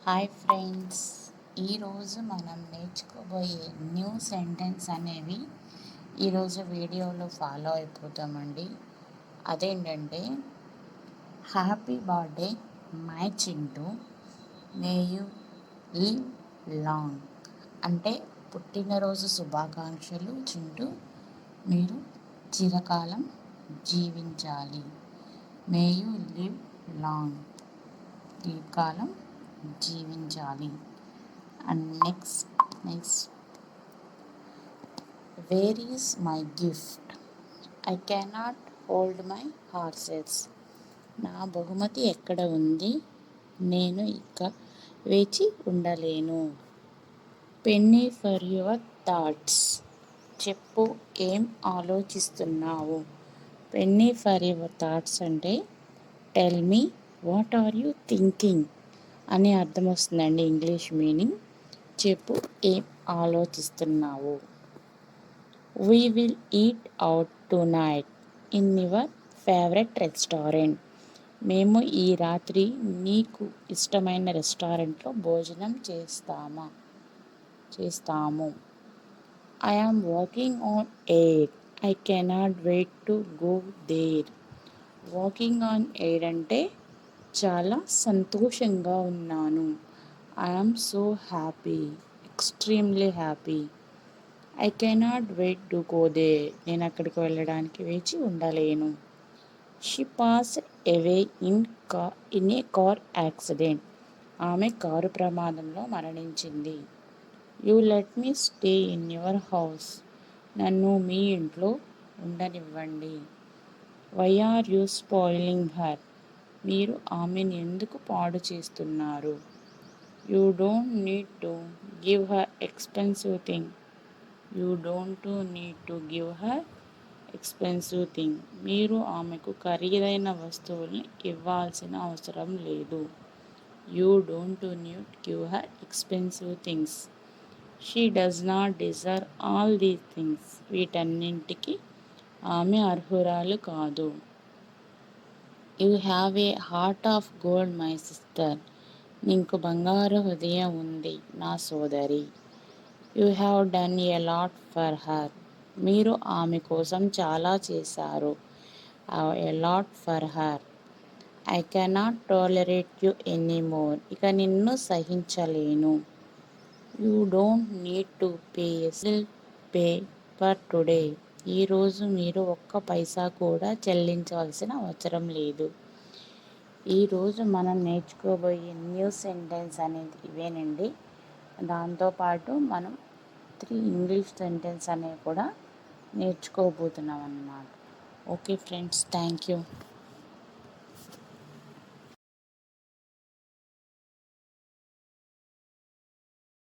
Hi friends, ఈరోజు మనం నేర్చుకోబోయే new sentence అనేవి ఈరోజు వీడియోలో ఫాలో అయిపోతామండి. అదేంటంటే, happy birthday my Chintu, may you live long. అంటే పుట్టినరోజు శుభాకాంక్షలు చింటూ, మీరు చిరకాలం జీవించాలి. మే యూ లివ్ లాంగ్, దీర్ఘకాలం జీవించాలి. And next where is my gift, I cannot hold my horses. నా బహుమతి ఎక్కడ ఉంది, నేను ఇక వేచి ఉండలేను. పెన్నీ ఫర్ యువర్ థాట్స్, చెప్పు ఏం ఆలోచిస్తున్నావు. పెన్నీ ఫర్ యువర్ థాట్స్ అంటే tell me what are you thinking అని అర్థం వస్తుందండి. ఇంగ్లీష్ మీనింగ్ చెప్పు ఏం ఆలోచిస్తున్నావు. We will eat out tonight in your favourite restaurant. మేము ఈ రాత్రి నీకు ఇష్టమైన రెస్టారెంట్లో భోజనం చేస్తాము. I am walking on air, I cannot wait to go there. Walking on air అంటే చాలా సంతోషంగా ఉన్నాను. I am so happy, extremely happy. I cannot wait to go there, నేను అక్కడికి వెళ్ళడానికి వేచి ఉండలేను. She passed away in a car accident, ఆమె కారు ప్రమాదంలో మరణించింది. You let me stay in your house, నన్ను మీ ఇంట్లో ఉండనివ్వండి. Why are you spoiling her, మీరు ఆమెను ఎందుకు పాడు చేస్తున్నారు. You don't need to give her expensive thing, you don't need to give her expensive thing, మీరు ఆమెకు ఖరీదైన వస్తువుల్ని ఇవ్వాల్సిన అవసరం లేదు. You don't need give her expensive things, she does not deserve all these things, వీటన్నింటికి ఆమె అర్హురాలు కాదు. You have a heart of gold my sister, నీకు బంగారు హృదయం ఉంది నా సోదరి. You have done a lot for her, మీరు ఆమె కోసం చాలా చేశారు. A lot for her. I cannot tolerate you anymore, ఇక నిన్ను సహించలేను. You don't need to pay a single pay for today, ఈరోజు మీరు ఒక్క పైసా కూడా చెల్లించవలసిన అవసరం లేదు. ఈరోజు మనం నేర్చుకోబోయే న్యూ సెంటెన్స్ అనేది ఇవేనండి. దాంతోపాటు మనం 3 ఇంగ్లీష్ సెంటెన్స్ అనేవి కూడా నేర్చుకోబోతున్నాం అన్నమాట. Okay friends, thank you.